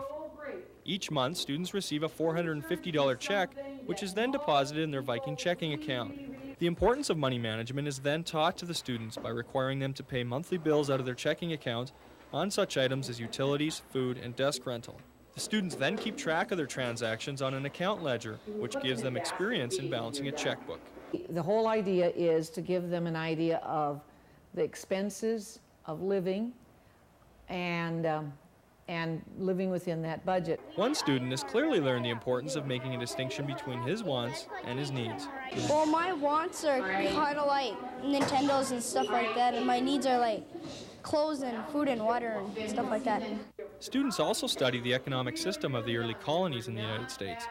Each month, students receive a $450 check, which is then deposited in their Viking checking account. The importance of money management is then taught to the students by requiring them to pay monthly bills out of their checking account on such items as utilities, food, and desk rental. The students then keep track of their transactions on an account ledger, which gives them experience in balancing a checkbook. The whole idea is to give them an idea of the expenses of living and living within that budget. One student has clearly learned the importance of making a distinction between his wants and his needs. Well, my wants are kind of like Nintendos and stuff like that, and my needs are like clothes and food and water and stuff like that. Students also study the economic system of the early colonies in the United States.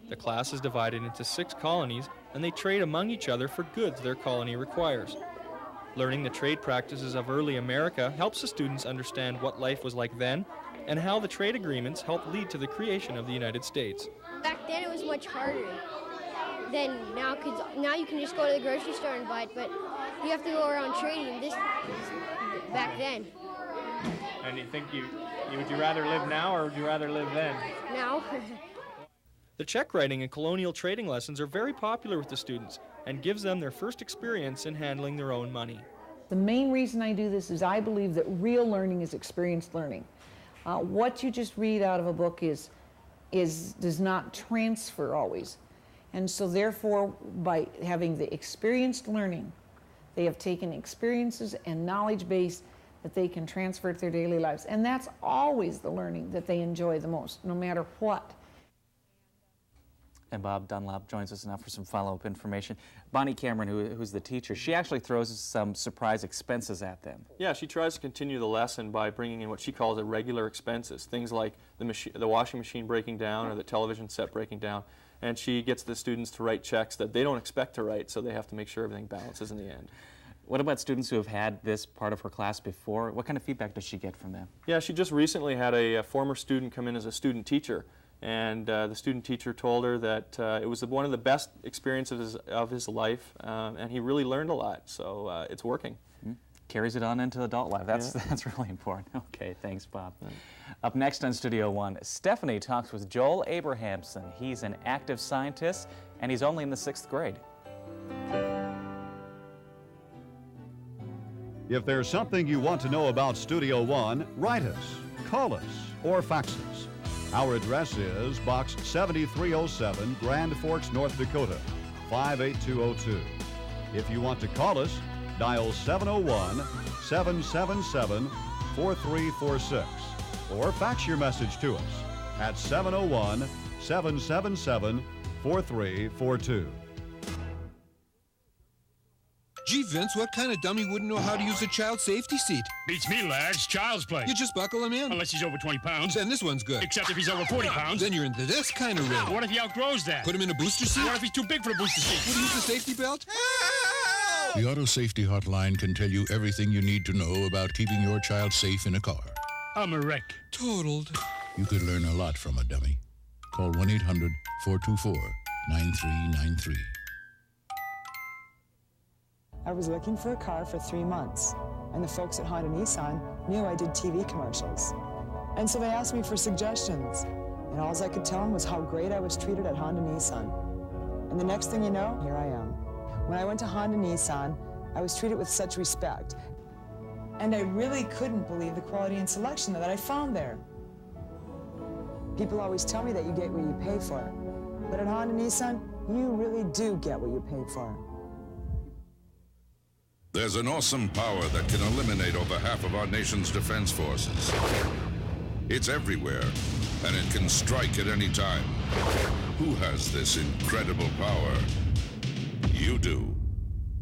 The class is divided into 6 colonies, and they trade among each other for goods their colony requires. Learning the trade practices of early America helps the students understand what life was like then and how the trade agreements helped lead to the creation of the United States. Back then it was much harder than now, because now you can just go to the grocery store and buy it, but you have to go around trading this back then. And you think would you rather live now, or would you rather live then? Now. The check writing and colonial trading lessons are very popular with the students and gives them their first experience in handling their own money. The main reason I do this is I believe that real learning is experienced learning. What you just read out of a book does not transfer always. And so therefore, by having the experienced learning, they have taken experiences and knowledge base that they can transfer to their daily lives. And that's always the learning that they enjoy the most, no matter what. And Bob Dunlop joins us now for some follow-up information. Bonnie Cameron, who's the teacher, she actually throws some surprise expenses at them. Yeah, she tries to continue the lesson by bringing in what she calls irregular expenses, things like the washing machine breaking down or the television set breaking down. And she gets the students to write checks that they don't expect to write, so they have to make sure everything balances in the end. What about students who have had this part of her class before? What kind of feedback does she get from them? Yeah, she just recently had a former student come in as a student teacher. And the student teacher told her that it was one of the best experiences of his life, and he really learned a lot, so it's working. Mm-hmm. Carries it on into adult life. That's really important. Okay, thanks, Bob. Yeah. Up next on Studio One, Stephanie talks with Joel Abrahamson. He's an active scientist, and he's only in the 6th grade. If there's something you want to know about Studio One, write us, call us, or fax us. Our address is Box 7307, Grand Forks, North Dakota, 58202. If you want to call us, dial 701-777-4346 or fax your message to us at 701-777-4342. Gee, Vince, what kind of dummy wouldn't know how to use a child safety seat? Beats me, lad. It's child's play. You just buckle him in. Unless he's over 20 pounds. Then this one's good. Except if he's over 40 pounds. Then you're into this kind of rhythm. What if he outgrows that? Put him in a booster seat? What if he's too big for a booster seat? Would he use the safety belt? The Auto Safety Hotline can tell you everything you need to know about keeping your child safe in a car. I'm a wreck. Totaled. You could learn a lot from a dummy. Call 1-800-424-9999. 9393. I was looking for a car for 3 months, and the folks at Honda Nissan knew I did TV commercials. And so they asked me for suggestions, and all I could tell them was how great I was treated at Honda Nissan. And the next thing you know, here I am. When I went to Honda Nissan, I was treated with such respect. And I really couldn't believe the quality and selection that I found there. People always tell me that you get what you pay for. But at Honda Nissan, you really do get what you pay for. There's an awesome power that can eliminate over half of our nation's defense forces. It's everywhere, and it can strike at any time. Who has this incredible power? You do.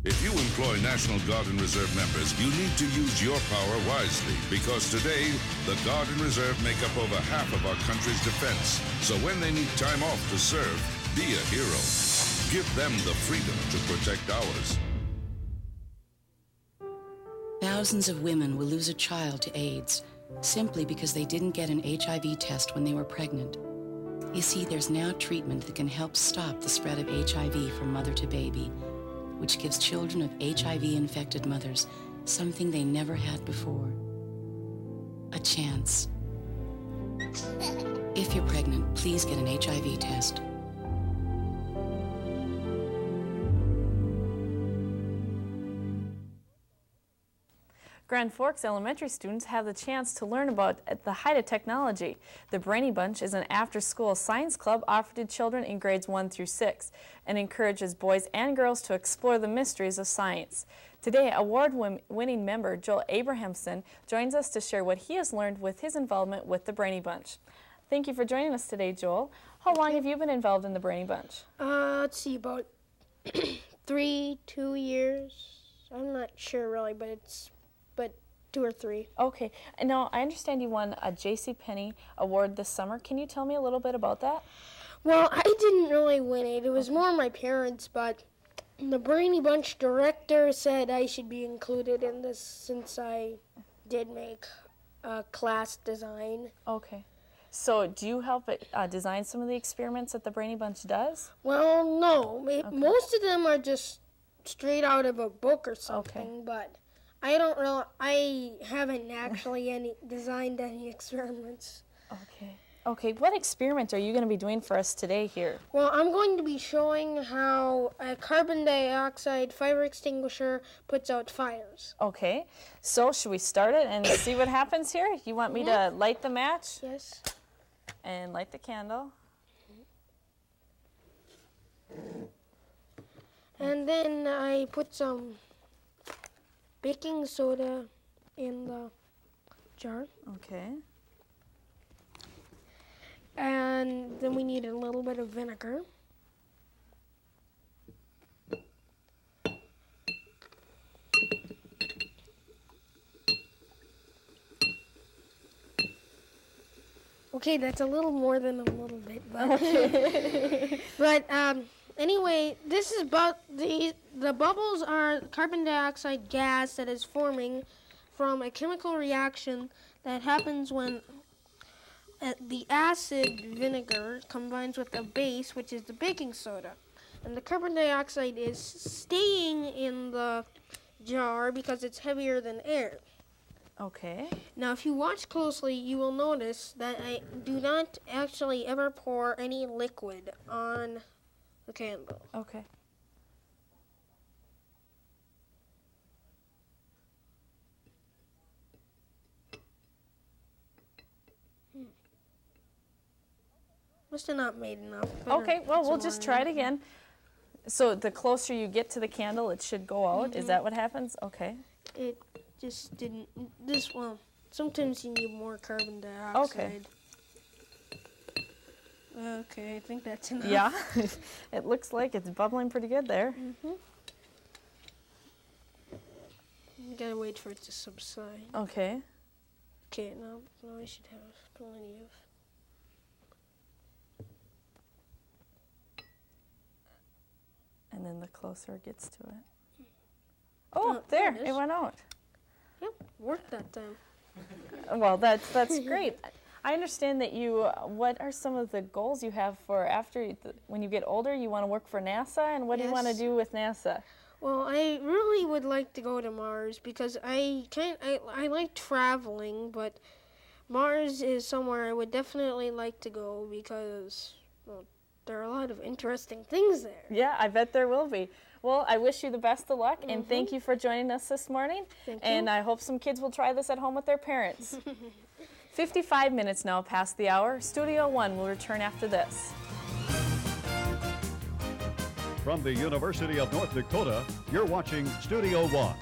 If you employ National Guard and Reserve members, you need to use your power wisely, because today, the Guard and Reserve make up over half of our country's defense. So when they need time off to serve, be a hero. Give them the freedom to protect ours. Thousands of women will lose a child to AIDS simply because they didn't get an HIV test when they were pregnant. You see, there's now treatment that can help stop the spread of HIV from mother to baby, which gives children of HIV-infected mothers something they never had before. A chance. If you're pregnant, please get an HIV test. Grand Forks Elementary students have the chance to learn about the height of technology. The Brainy Bunch is an after-school science club offered to children in grades 1 through 6 and encourages boys and girls to explore the mysteries of science. Today, award-winning member Joel Abrahamson joins us to share what he has learned with his involvement with the Brainy Bunch. Thank you for joining us today, Joel. How long have you been involved in the Brainy Bunch? Let's see, about 2 years. I'm not sure really, but 2 or 3. Okay. And now, I understand you won a JCPenney award this summer. Can you tell me a little bit about that? Well, I didn't really win it. It was more my parents, but the Brainy Bunch director said I should be included in this since I did make a class design. Okay. So do you help design some of the experiments that the Brainy Bunch does? Well, no. Most of them are just straight out of a book or something, but I haven't actually designed any experiments. Okay. Okay, what experiment are you going to be doing for us today here? Well, I'm going to be showing how a carbon dioxide fire extinguisher puts out fires. Okay, so should we start it and see what happens here? You want me to light the match? Yes. And light the candle. And then I put some baking soda in the jar. Okay. And then we need a little bit of vinegar. Okay, that's a little more than a little bit, but anyway, this is the bubbles are carbon dioxide gas that is forming from a chemical reaction that happens when the acid vinegar combines with a base, which is the baking soda. And the carbon dioxide is staying in the jar because it's heavier than air. Okay. Now, if you watch closely, you will notice that I do not actually ever pour any liquid on the candle. Okay. Must have not made enough. Okay, well, we'll just try it again. So the closer you get to the candle, it should go out. Is that what happens? Okay. It just didn't. Sometimes you need more carbon dioxide. Okay, I think that's enough. Yeah, it looks like it's bubbling pretty good there. You gotta wait for it to subside. Okay. Okay, now I should have plenty of. And then the closer it gets to it. Oh, there, it went out. Yep, worked that time. Well, that's great. I understand that you, what are some of the goals you have for after, when you get older, you want to work for NASA, and what do you want to do with NASA? Well, I really would like to go to Mars because I like traveling, but Mars is somewhere I would definitely like to go because, well, there are a lot of interesting things there. Yeah, I bet there will be. Well, I wish you the best of luck, and thank you for joining us this morning. Thank and you. I hope some kids will try this at home with their parents. 55 minutes now past the hour. Studio One will return after this. From the University of North Dakota, you're watching Studio One.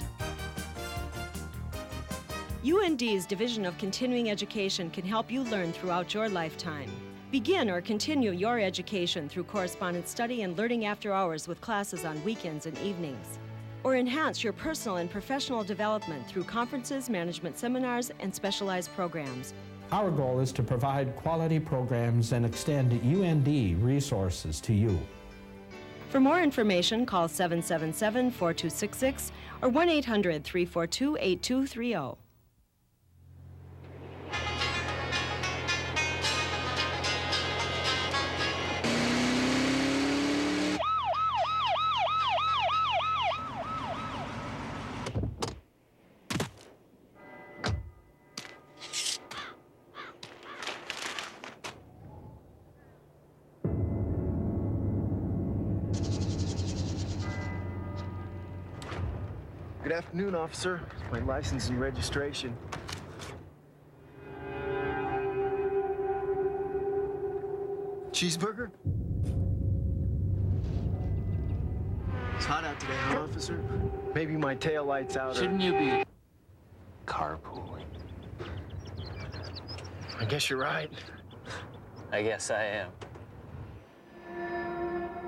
UND's Division of Continuing Education can help you learn throughout your lifetime. Begin or continue your education through correspondence study and learning after hours with classes on weekends and evenings. Or enhance your personal and professional development through conferences, management seminars, and specialized programs. Our goal is to provide quality programs and extend UND resources to you. For more information, call 777-4266 or 1-800-342-8230. Good afternoon, officer. My license and registration. Cheeseburger? It's hot out today, huh, officer? Maybe my tail light's out. Shouldn't you be carpooling? I guess you're right. I guess I am.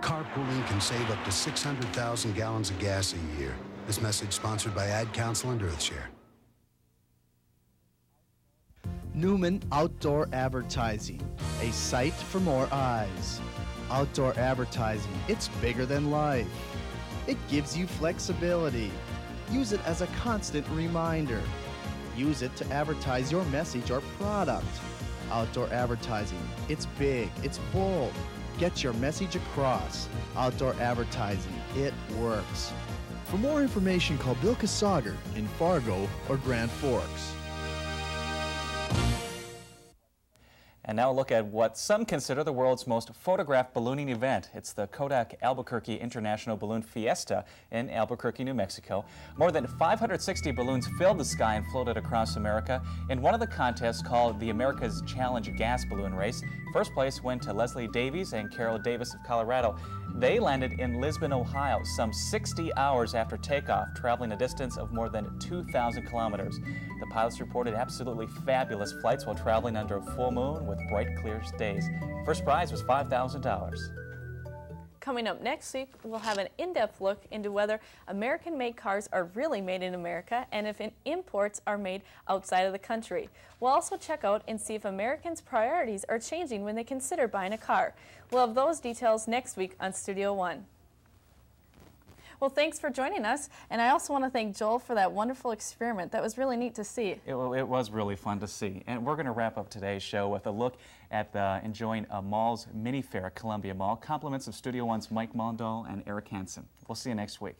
Carpooling can save up to 600,000 gallons of gas a year. This message sponsored by Ad Council and Earthshare. Newman Outdoor Advertising, a sight for more eyes. Outdoor advertising, it's bigger than life. It gives you flexibility. Use it as a constant reminder. Use it to advertise your message or product. Outdoor advertising, it's big, it's bold. Get your message across. Outdoor advertising, it works. For more information, call Bill Casager in Fargo or Grand Forks. And now a look at what some consider the world's most photographed ballooning event. It's the Kodak Albuquerque International Balloon Fiesta in Albuquerque, New Mexico. More than 560 balloons filled the sky and floated across America in one of the contests called the America's Challenge Gas Balloon Race. First place went to Leslie Davies and Carol Davis of Colorado. They landed in Lisbon, Ohio, some 60 hours after takeoff, traveling a distance of more than 2,000 kilometers. The pilots reported absolutely fabulous flights while traveling under a full moon with bright, clear days. First prize was $5,000. Coming up next week, we'll have an in-depth look into whether American-made cars are really made in America and if imports are made outside of the country. We'll also check out and see if Americans' priorities are changing when they consider buying a car. We'll have those details next week on Studio One. Well, thanks for joining us, and I also want to thank Joel for that wonderful experiment. That was really neat to see. It was really fun to see, and we're going to wrap up today's show with a look at enjoying a mall's mini fair at Columbia Mall. Compliments of Studio One's Mike Mondal and Eric Hansen. We'll see you next week.